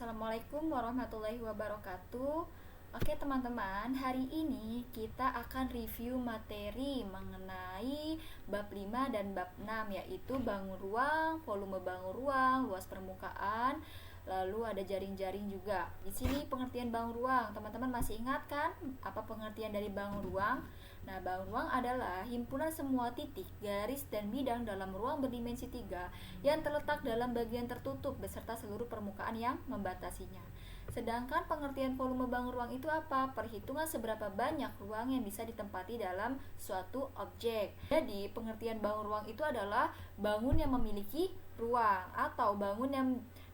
Assalamualaikum warahmatullahi wabarakatuh. Oke teman-teman, hari ini kita akan review materi mengenai bab 5 dan bab 6, yaitu bangun ruang, volume bangun ruang, luas permukaan, lalu ada jaring-jaring juga. Di sini pengertian bangun ruang, teman-teman masih ingat kan apa pengertian dari bangun ruang? Nah, bangun ruang adalah himpunan semua titik, garis, dan bidang dalam ruang berdimensi 3 yang terletak dalam bagian tertutup beserta seluruh permukaan yang membatasinya. Sedangkan pengertian volume bangun ruang itu apa? Perhitungan seberapa banyak ruang yang bisa ditempati dalam suatu objek. Jadi, pengertian bangun ruang itu adalah bangun yang memiliki ruang atau bangun yang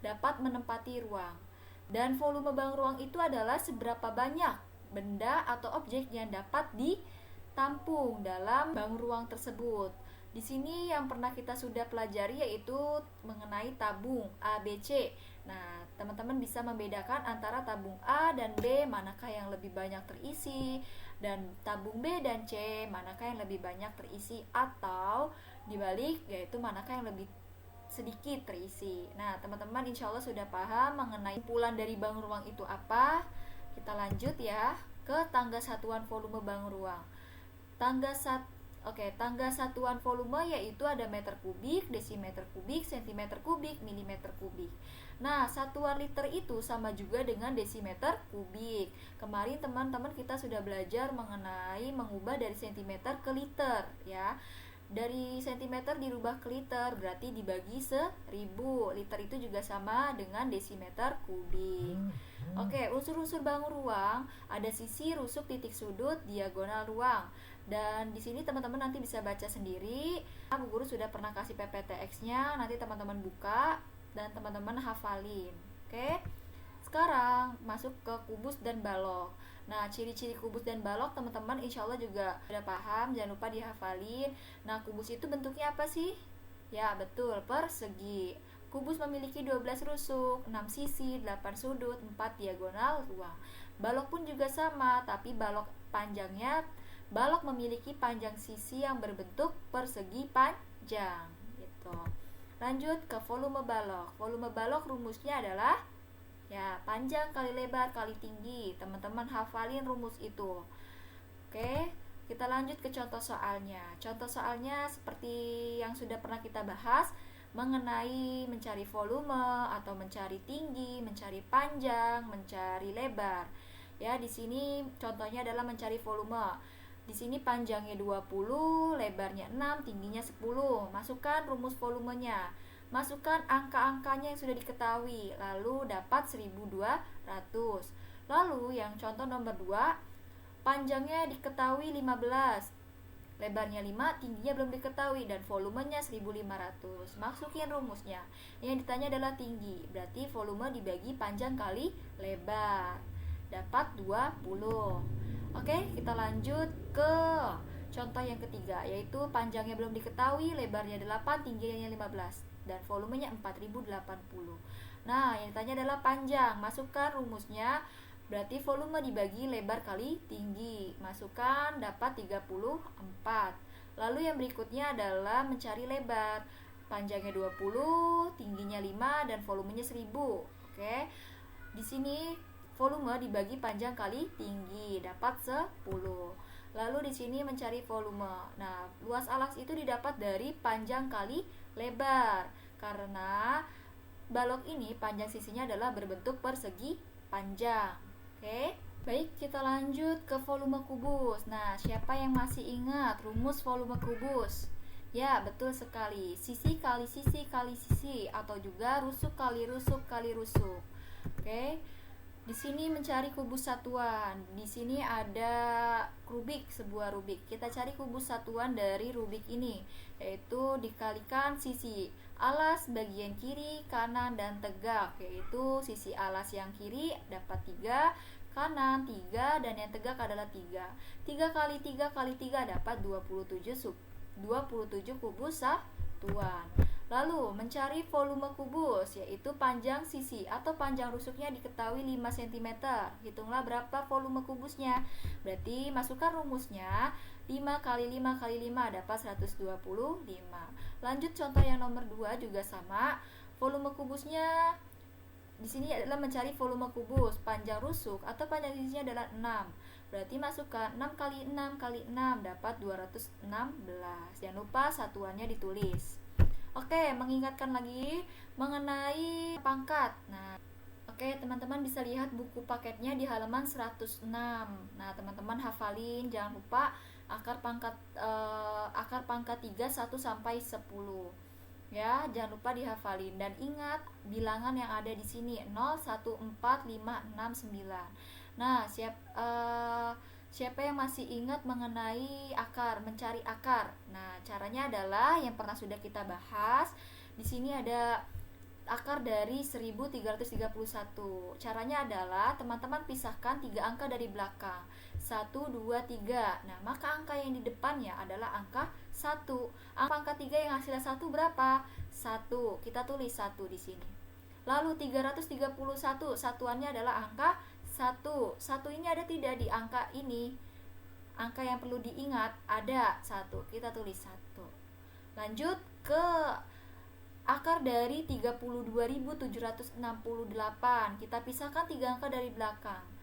dapat menempati ruang. Dan volume bangun ruang itu adalah seberapa banyak benda atau objek yang dapat ditampung dalam bangun ruang tersebut. Di sini yang pernah kita sudah pelajari yaitu mengenai tabung A, B, C. Nah, teman-teman bisa membedakan antara tabung A dan B, manakah yang lebih banyak terisi, dan tabung B dan C, manakah yang lebih banyak terisi, atau dibalik, yaitu manakah yang lebih sedikit terisi. Nah, teman-teman insya Allah sudah paham mengenai kumpulan dari bangun ruang itu apa. Kita lanjut ya ke tangga satuan volume bangun ruang. Tangga satuan volume yaitu ada meter kubik, desimeter kubik, sentimeter kubik, milimeter kubik. Nah, satuan liter itu sama juga dengan desimeter kubik. Kemarin teman-teman kita sudah belajar mengenai mengubah dari sentimeter ke liter ya. Dari sentimeter dirubah ke liter berarti dibagi 1000. Liter itu juga sama dengan desimeter kubik. Oke, unsur-unsur bangun ruang ada sisi, rusuk, titik sudut, diagonal ruang. Dan di sini teman-teman nanti bisa baca sendiri. Bu Guru sudah pernah kasih PPTX-nya, nanti teman-teman buka dan teman-teman hafalin. Oke. Sekarang masuk ke kubus dan balok. Nah, ciri-ciri kubus dan balok teman-teman insya Allah juga sudah paham, jangan lupa dihafalin. Nah, kubus itu bentuknya apa sih? Ya, betul, persegi. Kubus memiliki 12 rusuk, 6 sisi, 8 sudut, 4 diagonal ruang. Balok pun juga sama, tapi balok memiliki panjang sisi yang berbentuk persegi panjang gitu. Lanjut ke volume balok. Volume balok rumusnya adalah ya, panjang kali lebar kali tinggi. Teman-teman hafalin rumus itu. Oke, kita lanjut ke contoh soalnya. Contoh soalnya seperti yang sudah pernah kita bahas mengenai mencari volume atau mencari tinggi, mencari panjang, mencari lebar. Ya, di sini contohnya adalah mencari volume. Di sini panjangnya 20, lebarnya 6, tingginya 10. Masukkan rumus volumenya. Masukkan angka-angkanya yang sudah diketahui, lalu dapat 1200. Lalu yang contoh nomor 2, panjangnya diketahui 15, lebarnya 5, tingginya belum diketahui, dan volumenya 1500. Masukin rumusnya. Yang ditanya adalah tinggi, berarti volume dibagi panjang kali lebar, dapat 20. Oke, kita lanjut ke contoh yang ketiga, yaitu panjangnya belum diketahui, lebarnya 8, tingginya 15, dan volumenya 4080. Nah, yang ditanya adalah panjang. Masukkan rumusnya, berarti volume dibagi lebar kali tinggi. Masukkan, dapat 34. Lalu yang berikutnya adalah mencari lebar. Panjangnya 20, tingginya 5, dan volumenya 1000. Oke. Di sini volume dibagi panjang kali tinggi, dapat 10. Lalu di sini mencari volume. Nah, luas alas itu didapat dari panjang kali lebar. Karena balok ini panjang sisinya adalah berbentuk persegi panjang. Oke. Baik, kita lanjut ke volume kubus. Nah, siapa yang masih ingat rumus volume kubus? Ya, betul sekali. Sisi kali sisi kali sisi, atau juga rusuk kali rusuk kali rusuk. Oke. Di sini mencari kubus satuan. Di sini ada rubik, sebuah rubik. Kita cari kubus satuan dari rubik ini, yaitu dikalikan sisi alas bagian kiri, kanan, dan tegak. Yaitu sisi alas yang kiri dapat 3, kanan 3, dan yang tegak adalah 3. 3 kali 3 kali 3 dapat 27 kubus satuan. Lalu mencari volume kubus, yaitu panjang sisi atau panjang rusuknya diketahui 5 cm. Hitunglah berapa volume kubusnya. Berarti masukkan rumusnya, 5 kali 5 kali 5 dapat 125. Lanjut contoh yang nomor 2 juga sama. Volume kubusnya di sini adalah mencari volume kubus. Panjang rusuk atau panjang sisinya adalah 6. Berarti masukkan 6 kali 6 kali 6 dapat 216. Jangan lupa satuannya ditulis. Oke, mengingatkan lagi mengenai pangkat. Nah, oke, teman-teman bisa lihat buku paketnya di halaman 106. Nah, teman-teman hafalin, jangan lupa akar pangkat 3 1 sampai 10. Ya, jangan lupa dihafalin dan ingat bilangan yang ada di sini 0 1 4 5 6 9. Nah, siapa yang masih ingat mengenai akar, mencari akar? Nah, caranya adalah yang pernah sudah kita bahas. Di sini ada akar dari 1331. Caranya adalah teman-teman pisahkan 3 angka dari belakang. 1, 2, 3. Nah, maka angka yang di depannya adalah angka 1. Angka 3 yang hasilnya 1 berapa? 1. Kita tulis 1 di sini. Lalu 331 satuannya adalah angka 1. 1 ini ada tidak di angka ini? Angka yang perlu diingat ada 1. Kita tulis 1. Lanjut ke akar dari 32.768. Kita pisahkan 3 angka dari belakang.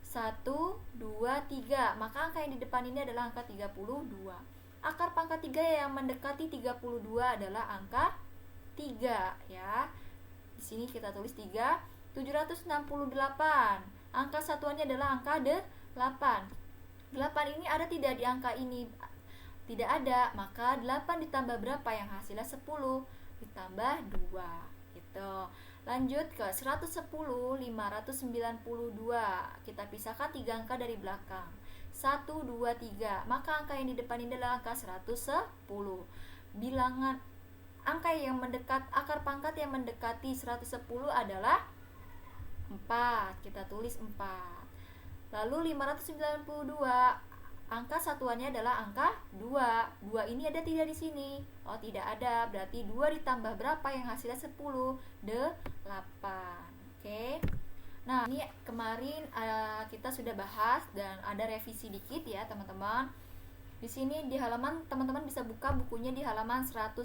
1, 2, 3. Maka angka yang di depan ini adalah angka 32. Akar pangkat 3 yang mendekati 32 adalah angka 3 ya. Di sini kita tulis 3. 768. Angka satuannya adalah angka 8. 8 ini ada tidak di angka ini? Tidak ada, maka 8 ditambah berapa yang hasilnya 10? Ditambah 2 gitu. Lanjut ke 110 592. Kita pisahkan 3 angka dari belakang. 1, 2, 3. Maka angka yang di depan ini adalah angka 110. Bilangan angka yang mendekat, akar pangkat yang mendekati 110 adalah 4. Kita tulis 4. Lalu 592. Angka satuannya adalah angka 2. 2 ini ada tidak di sini? Oh, tidak ada. Berarti 2 ditambah berapa yang hasilnya 10? 8. Oke. Nah, ini kemarin kita sudah bahas dan ada revisi dikit ya, teman-teman. Di sini di halaman teman-teman bisa buka bukunya di halaman 109.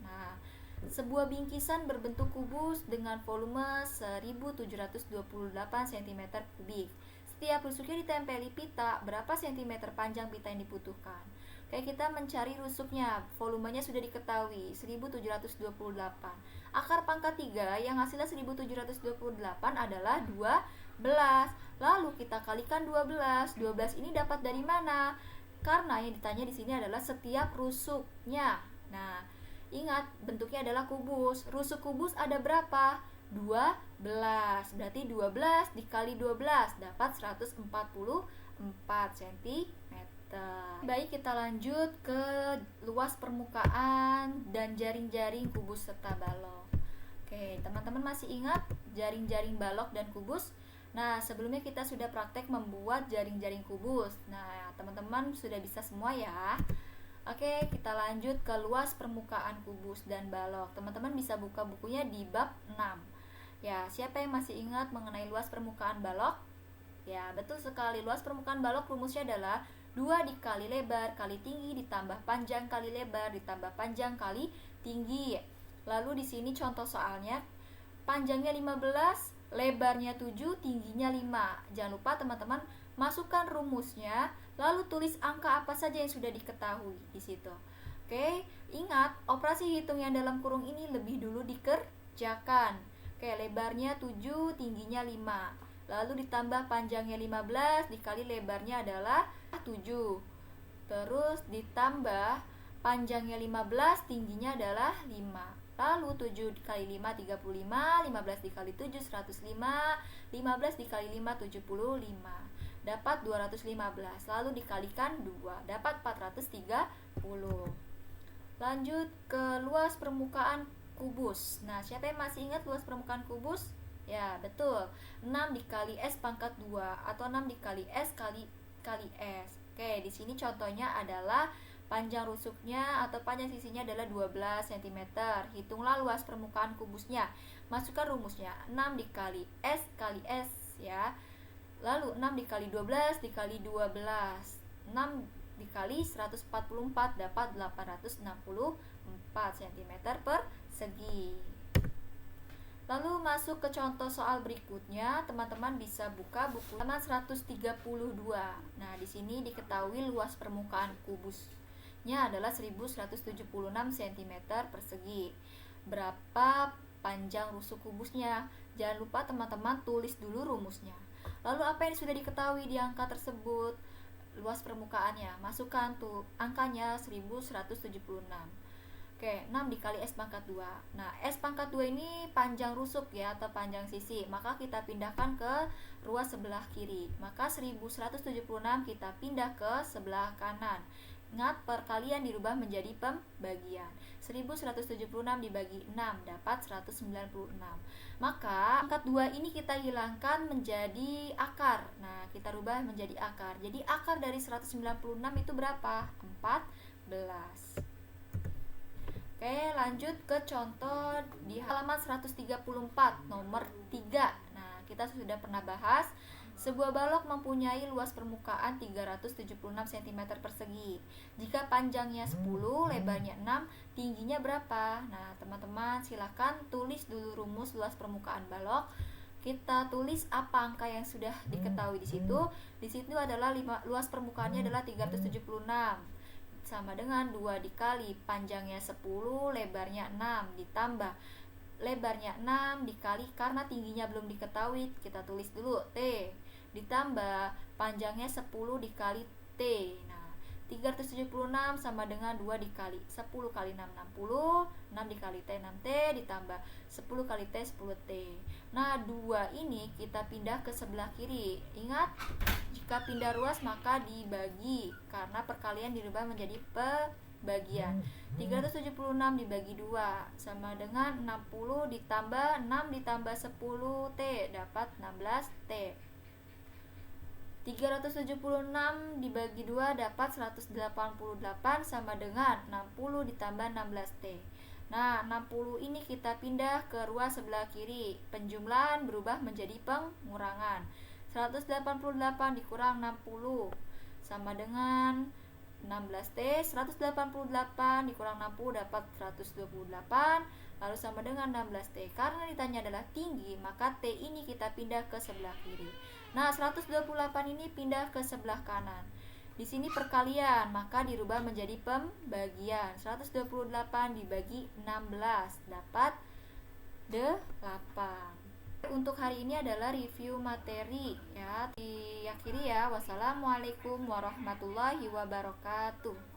Nah, sebuah bingkisan berbentuk kubus dengan volume 1728 cm3. Setiap rusuknya ditempeli pita, berapa cm panjang pita yang dibutuhkan? Kayak kita mencari rusuknya, volumenya sudah diketahui 1728. Akar pangkat 3 yang hasilnya 1728 adalah 12. Lalu kita kalikan 12. 12 ini dapat dari mana? Karena yang ditanya di sini adalah setiap rusuknya. Nah, ingat bentuknya adalah kubus. Rusuk kubus ada berapa? 12. Berarti 12 dikali 12 dapat 144 cm. Baik, kita lanjut ke luas permukaan dan jaring-jaring kubus serta balok. Oke, teman-teman masih ingat jaring-jaring balok dan kubus? Nah, sebelumnya kita sudah praktek membuat jaring-jaring kubus. Nah, teman-teman sudah bisa semua ya. Oke, kita lanjut ke luas permukaan kubus dan balok. Teman-teman bisa buka bukunya di bab 6. Ya, siapa yang masih ingat mengenai luas permukaan balok? Ya, betul sekali. Luas permukaan balok rumusnya adalah 2 dikali lebar kali tinggi ditambah panjang kali lebar ditambah panjang kali tinggi. Lalu di sini contoh soalnya, panjangnya 15, lebarnya 7, tingginya 5. Jangan lupa teman-teman masukkan rumusnya, lalu tulis angka apa saja yang sudah diketahui di situ. Oke, ingat operasi hitung yang dalam kurung ini lebih dulu dikerjakan. Oke, lebarnya 7, tingginya 5. Lalu ditambah panjangnya 15 dikali lebarnya adalah 7. Terus ditambah panjangnya 15, tingginya adalah 5. Lalu 7 dikali 5 35, 15 dikali 7 105, 15 dikali 5 75. Dapat 215. Lalu dikalikan 2, dapat 430. Lanjut ke luas permukaan kubus. Nah, siapa yang masih ingat luas permukaan kubus? Ya, betul. 6 dikali S pangkat 2 atau 6 dikali S kali S. Oke, di sini contohnya adalah panjang rusuknya atau panjang sisinya adalah 12 cm. Hitunglah luas permukaan kubusnya. Masukkan rumusnya. 6 dikali S kali S ya. Lalu 6 dikali 12 dikali 12. 6 dikali 144 dapat 864 cm persegi. Lalu masuk ke contoh soal berikutnya, teman-teman bisa buka buku halaman 132. Nah, di sini diketahui luas permukaan kubusnya adalah 1176 cm persegi. Berapa panjang rusuk kubusnya? Jangan lupa teman-teman tulis dulu rumusnya. Lalu apa yang sudah diketahui di angka tersebut? Luas permukaannya, masukkan tuh angkanya 1176. Oke, 6 dikali S pangkat 2. Nah, S pangkat 2 ini panjang rusuk ya, atau panjang sisi. Maka kita pindahkan ke ruas sebelah kiri. Maka 1176 kita pindah ke sebelah kanan. Ingat, perkalian dirubah menjadi pembagian. 1176 dibagi 6 dapat 196. Maka pangkat 2 ini kita hilangkan menjadi akar. Nah, kita rubah menjadi akar. Jadi akar dari 196 itu berapa? 14. Oke, lanjut ke contoh di halaman 134 nomor 3. Nah, kita sudah pernah bahas sebuah balok mempunyai luas permukaan 376 cm persegi. Jika panjangnya 10, lebarnya 6, tingginya berapa? Nah, teman-teman silakan tulis dulu rumus luas permukaan balok. Kita tulis apa angka yang sudah diketahui di situ. Di situ adalah luas permukaannya adalah 376. Sama dengan 2 dikali panjangnya 10, lebarnya 6 ditambah lebarnya 6 dikali, karena tingginya belum diketahui, kita tulis dulu T, ditambah panjangnya 10 dikali T. Nah, 376 sama dengan 2 dikali 10 kali 6, 60, 6 dikali T, 6T, ditambah 10 kali T, 10T. Nah, 2 ini kita pindah ke sebelah kiri. Ingat, jika pindah ruas maka dibagi, karena perkalian dirubah menjadi pembagian. 376 dibagi 2 sama dengan 60 ditambah 6 ditambah 10T dapat 16T. 376 dibagi 2 dapat 188 sama dengan 60 ditambah 16T. Nah, 60 ini kita pindah ke ruas sebelah kiri. Penjumlahan berubah menjadi pengurangan. 188 dikurang 60 sama dengan 16T. 188 dikurang 60 dapat 128, lalu sama dengan 16T. Karena ditanya adalah tinggi, maka T ini kita pindah ke sebelah kiri. Nah, 128 ini pindah ke sebelah kanan. Di sini perkalian, maka dirubah menjadi pembagian. 128 dibagi 16 dapat 8. Untuk hari ini adalah review materi ya. Diakhiri ya. Wassalamualaikum warahmatullahi wabarakatuh.